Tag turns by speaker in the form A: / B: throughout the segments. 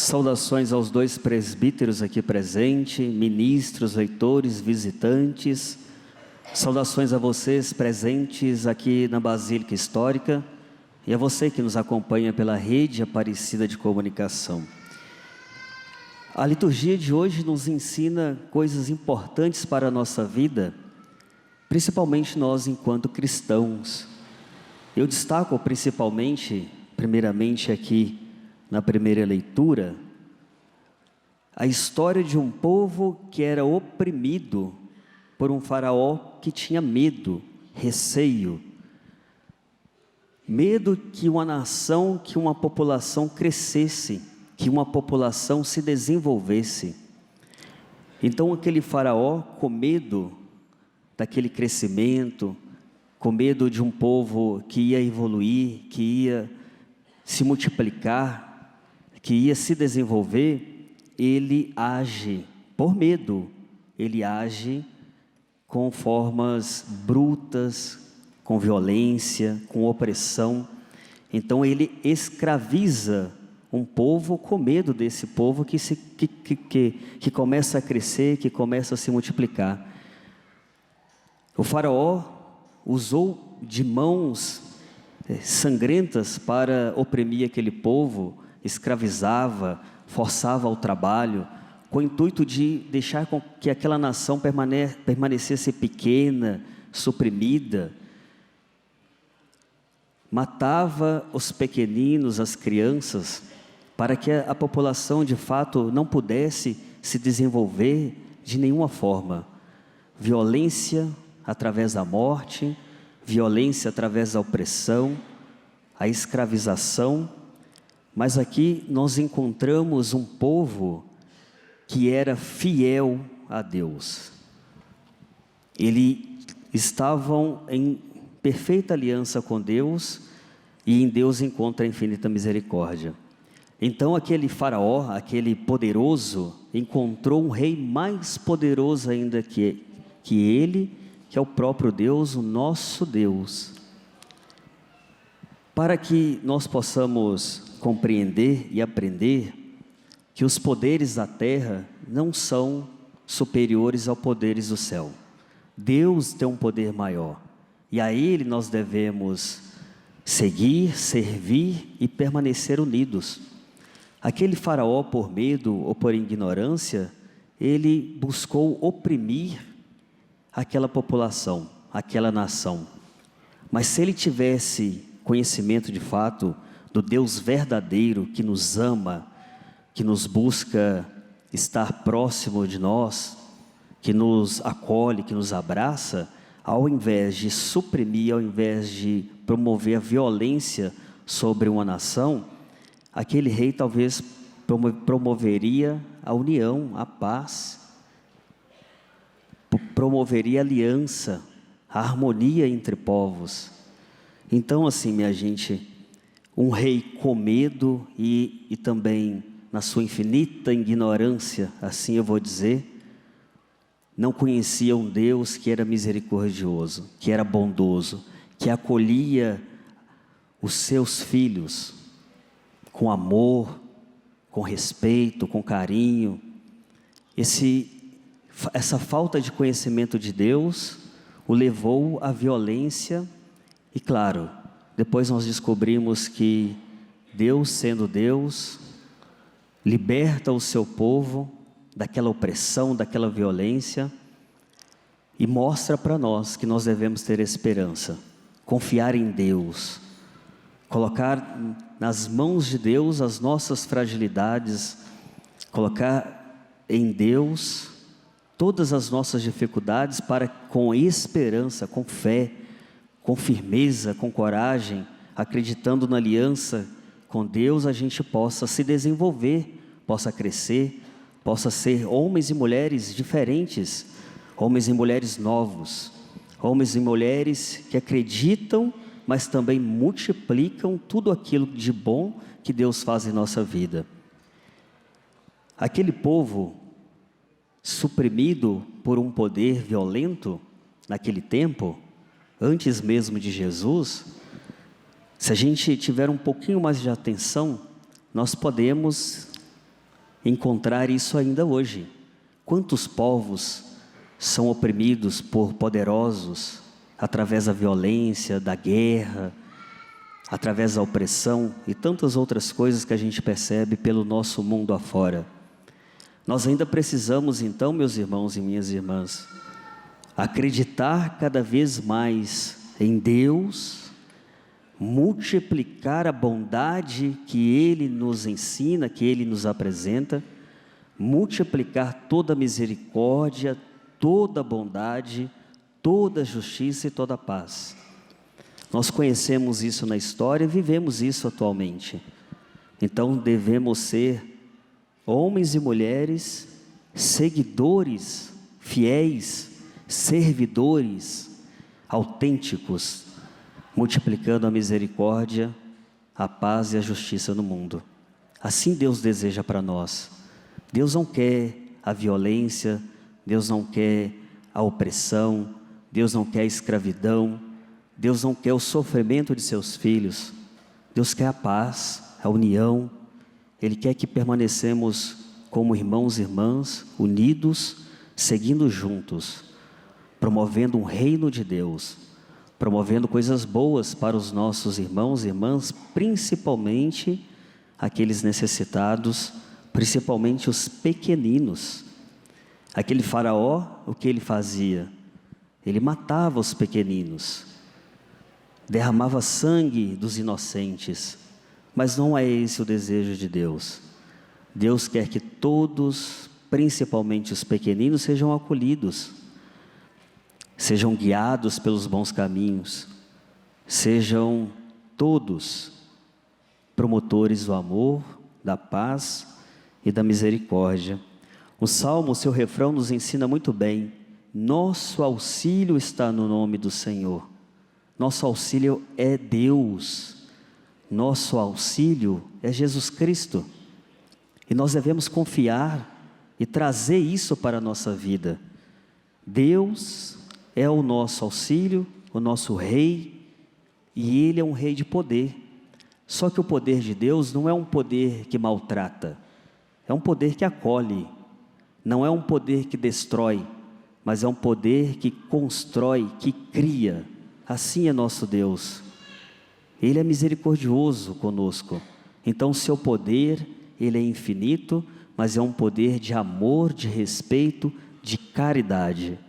A: Saudações aos dois presbíteros aqui presentes, ministros, leitores, visitantes. Saudações a vocês presentes aqui na Basílica Histórica e a você que nos acompanha pela rede Aparecida de Comunicação. A liturgia de hoje nos ensina coisas importantes para a nossa vida, principalmente nós enquanto cristãos. Eu destaco primeiramente aqui na primeira leitura, a história de um povo que era oprimido por um faraó que tinha medo, receio. Medo que uma nação, que uma população crescesse, que uma população se desenvolvesse. Então aquele faraó, com medo daquele crescimento, com medo de um povo que ia evoluir, que ia se multiplicar, que ia se desenvolver, ele age por medo, ele age com formas brutas, com violência, com opressão. Então ele escraviza um povo com medo desse povo que começa a crescer, que começa a se multiplicar. O faraó usou de mãos sangrentas para oprimir aquele povo, escravizava, forçava ao trabalho, com o intuito de deixar com que aquela nação permanecesse pequena, suprimida. Matava os pequeninos, as crianças, para que a população de fato não pudesse se desenvolver de nenhuma forma. Violência através da morte, violência através da opressão, a escravização. Mas aqui nós encontramos um povo que era fiel a Deus. Eles estavam em perfeita aliança com Deus e em Deus encontra a infinita misericórdia. Então aquele faraó, aquele poderoso, encontrou um rei mais poderoso ainda que ele, que é o próprio Deus, o nosso Deus. Para que nós possamos compreender e aprender que os poderes da terra não são superiores aos poderes do céu. Deus tem um poder maior e a Ele nós devemos seguir, servir e permanecer unidos. Aquele faraó, por medo ou por ignorância, ele buscou oprimir aquela população, aquela nação. Mas se ele tivesse conhecimento de fato do Deus verdadeiro que nos ama, que nos busca estar próximo de nós, que nos acolhe, que nos abraça, ao invés de suprimir, ao invés de promover a violência sobre uma nação, aquele rei talvez promoveria a união, a paz, promoveria a aliança, a harmonia entre povos. Então assim, minha gente, um rei com medo e também na sua infinita ignorância, assim eu vou dizer, não conhecia um Deus que era misericordioso, que era bondoso, que acolhia os seus filhos com amor, com respeito, com carinho. Essa falta de conhecimento de Deus o levou à violência e, claro, depois nós descobrimos que Deus, sendo Deus, liberta o seu povo daquela opressão, daquela violência e mostra para nós que nós devemos ter esperança, confiar em Deus, colocar nas mãos de Deus as nossas fragilidades, colocar em Deus todas as nossas dificuldades para, com esperança, com fé, com firmeza, com coragem, acreditando na aliança com Deus, a gente possa se desenvolver, possa crescer, possa ser homens e mulheres diferentes, homens e mulheres novos, homens e mulheres que acreditam, mas também multiplicam tudo aquilo de bom que Deus faz em nossa vida. Aquele povo suprimido por um poder violento naquele tempo, antes mesmo de Jesus, se a gente tiver um pouquinho mais de atenção, nós podemos encontrar isso ainda hoje. Quantos povos são oprimidos por poderosos através da violência, da guerra, através da opressão e tantas outras coisas que a gente percebe pelo nosso mundo afora. Nós ainda precisamos então, meus irmãos e minhas irmãs, acreditar cada vez mais em Deus, multiplicar a bondade que Ele nos ensina, que Ele nos apresenta, multiplicar toda a misericórdia, toda a bondade, toda a justiça e toda a paz. Nós conhecemos isso na história e vivemos isso atualmente. Então devemos ser homens e mulheres, seguidores, fiéis, servidores, autênticos, multiplicando a misericórdia, a paz e a justiça no mundo. Assim Deus deseja para nós. Deus não quer a violência, Deus não quer a opressão, Deus não quer a escravidão, Deus não quer o sofrimento de seus filhos. Deus quer a paz, a união. Ele quer que permanecemos como irmãos e irmãs, unidos, seguindo juntos, promovendo um reino de Deus, promovendo coisas boas para os nossos irmãos e irmãs, principalmente aqueles necessitados, principalmente os pequeninos. Aquele faraó, o que ele fazia? Ele matava os pequeninos, derramava sangue dos inocentes, mas não é esse o desejo de Deus. Deus quer que todos, principalmente os pequeninos, sejam acolhidos, sejam guiados pelos bons caminhos, sejam todos promotores do amor, da paz e da misericórdia. O Salmo, seu refrão nos ensina muito bem: nosso auxílio está no nome do Senhor. Nosso auxílio é Deus, nosso auxílio é Jesus Cristo, e nós devemos confiar e trazer isso para a nossa vida. Deus é o nosso auxílio, o nosso rei, e Ele é um rei de poder. Só que o poder de Deus não é um poder que maltrata, é um poder que acolhe, não é um poder que destrói, mas é um poder que constrói, que cria. Assim é nosso Deus. Ele é misericordioso conosco. Então o seu poder, Ele é infinito, mas é um poder de amor, de respeito, de caridade.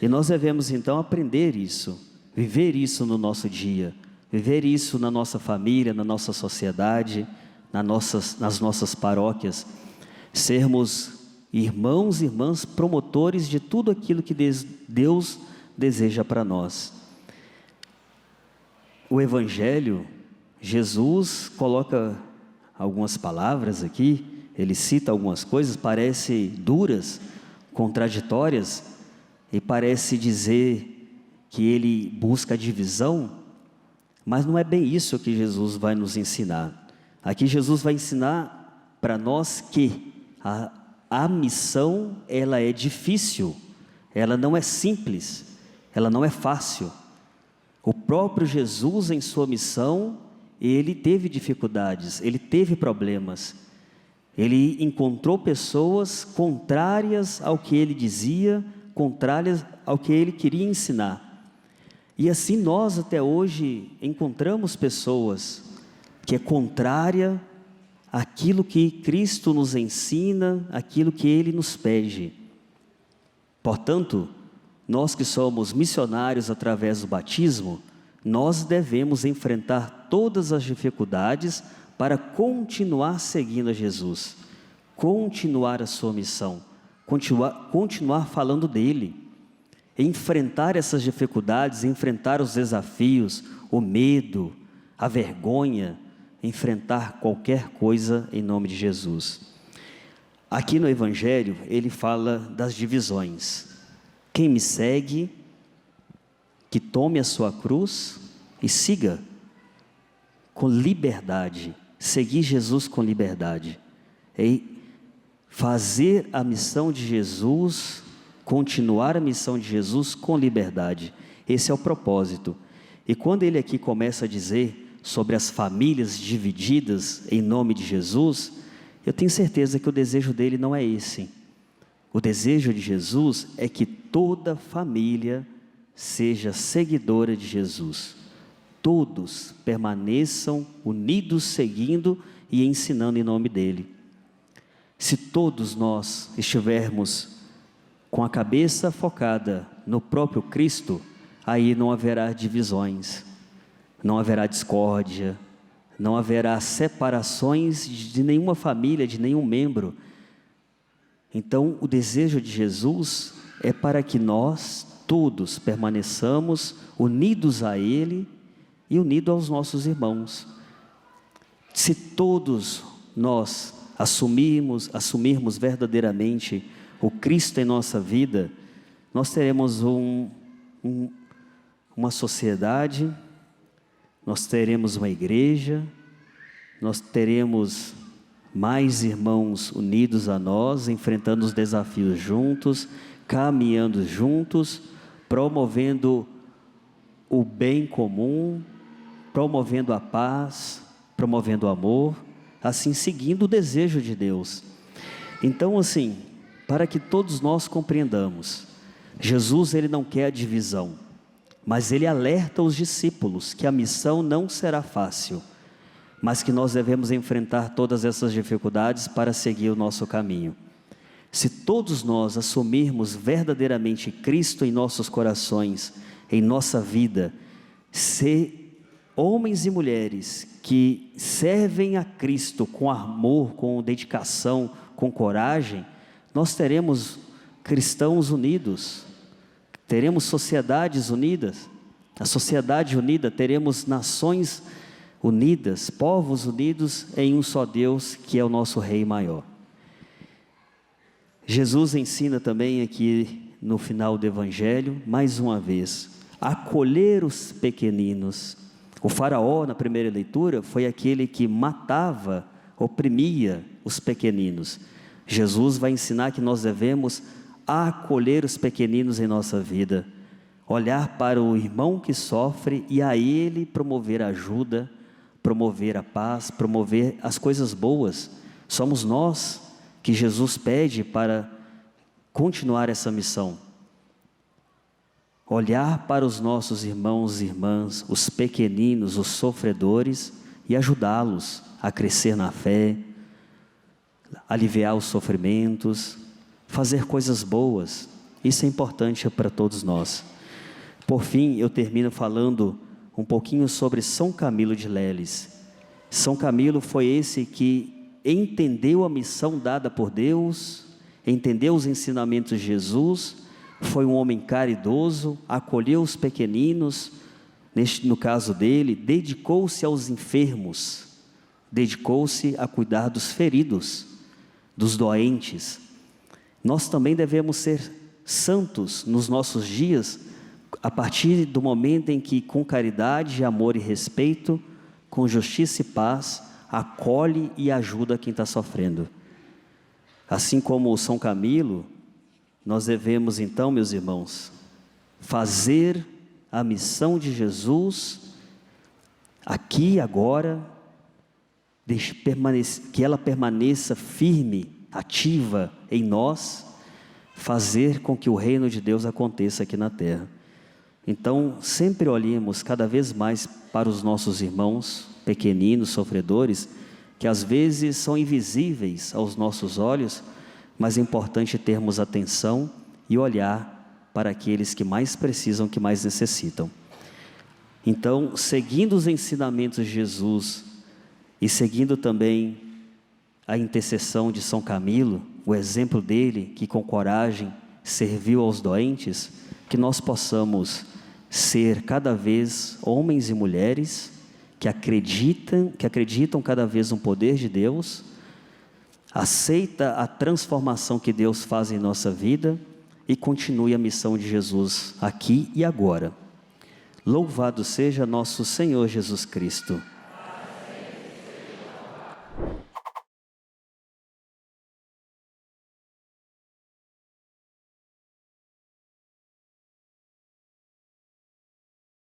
A: E nós devemos então aprender isso, viver isso no nosso dia, viver isso na nossa família, na nossa sociedade, nas nossas paróquias, sermos irmãos e irmãs promotores de tudo aquilo que Deus deseja para nós. O Evangelho, Jesus coloca algumas palavras aqui, ele cita algumas coisas, parece duras, contraditórias, e parece dizer que ele busca a divisão, mas não é bem isso que Jesus vai nos ensinar. Aqui Jesus vai ensinar para nós que a missão, ela é difícil, ela não é simples, ela não é fácil. O próprio Jesus, em sua missão, ele teve dificuldades, ele teve problemas, ele encontrou pessoas contrárias ao que ele dizia, contrárias ao que ele queria ensinar. E assim nós até hoje encontramos pessoas que é contrária àquilo que Cristo nos ensina, aquilo que Ele nos pede. Portanto, nós que somos missionários através do batismo, nós devemos enfrentar todas as dificuldades para continuar seguindo a Jesus, continuar a sua missão, continuar falando dele, enfrentar essas dificuldades, enfrentar os desafios, o medo, a vergonha, enfrentar qualquer coisa em nome de Jesus. Aqui no Evangelho, ele fala das divisões. Quem me segue, que tome a sua cruz e siga com liberdade, seguir Jesus com liberdade, e fazer a missão de Jesus, continuar a missão de Jesus com liberdade. Esse é o propósito. E quando ele aqui começa a dizer sobre as famílias divididas em nome de Jesus, Eu tenho certeza que o desejo dele não é esse. O desejo de Jesus é que toda família seja seguidora de Jesus. Todos permaneçam unidos, seguindo e ensinando em nome dele. Se todos nós estivermos com a cabeça focada no próprio Cristo, aí não haverá divisões, não haverá discórdia, não haverá separações de nenhuma família, de nenhum membro. Então, o desejo de Jesus é para que nós todos permaneçamos unidos a Ele e unidos aos nossos irmãos. Se todos nós assumirmos verdadeiramente o Cristo em nossa vida, nós teremos uma sociedade, nós teremos uma igreja, nós teremos mais irmãos unidos a nós, enfrentando os desafios juntos, caminhando juntos, promovendo o bem comum, promovendo a paz, promovendo o amor, assim seguindo o desejo de Deus. Então, assim, para que todos nós compreendamos, Jesus ele não quer a divisão, mas ele alerta os discípulos que a missão não será fácil, mas que nós devemos enfrentar todas essas dificuldades para seguir o nosso caminho. Se todos nós assumirmos verdadeiramente Cristo em nossos corações, em nossa vida, ser homens e mulheres que servem a Cristo com amor, com dedicação, com coragem, nós teremos cristãos unidos, teremos sociedades unidas, a sociedade unida, teremos nações unidas, povos unidos em um só Deus, que é o nosso Rei maior. Jesus ensina também aqui no final do Evangelho, mais uma vez, acolher os pequeninos. O faraó, na primeira leitura, foi aquele que matava, oprimia os pequeninos. Jesus vai ensinar que nós devemos acolher os pequeninos em nossa vida, olhar para o irmão que sofre e a ele promover ajuda, promover a paz, promover as coisas boas. Somos nós que Jesus pede para continuar essa missão. Olhar para os nossos irmãos e irmãs, os pequeninos, os sofredores, e ajudá-los a crescer na fé, aliviar os sofrimentos, fazer coisas boas. Isso é importante para todos nós. Por fim, eu termino falando um pouquinho sobre São Camilo de Leles. São Camilo foi esse que entendeu a missão dada por Deus, entendeu os ensinamentos de Jesus, foi um homem caridoso, acolheu os pequeninos, no caso dele, dedicou-se aos enfermos, dedicou-se a cuidar dos feridos, dos doentes. Nós também devemos ser santos nos nossos dias, a partir do momento em que, com caridade, amor e respeito, com justiça e paz, acolhe e ajuda quem está sofrendo. Assim como o São Camilo, nós devemos então, meus irmãos, fazer a missão de Jesus aqui e agora, que ela permaneça firme, ativa em nós, fazer com que o reino de Deus aconteça aqui na terra. Então, sempre olhemos cada vez mais para os nossos irmãos pequeninos, sofredores, que às vezes são invisíveis aos nossos olhos, mas é importante termos atenção e olhar para aqueles que mais precisam, que mais necessitam. Então, seguindo os ensinamentos de Jesus e seguindo também a intercessão de São Camilo, o exemplo dele, que com coragem serviu aos doentes, que nós possamos ser cada vez homens e mulheres que acreditam cada vez no poder de Deus, aceita a transformação que Deus faz em nossa vida e continue a missão de Jesus aqui e agora. Louvado seja nosso Senhor Jesus Cristo.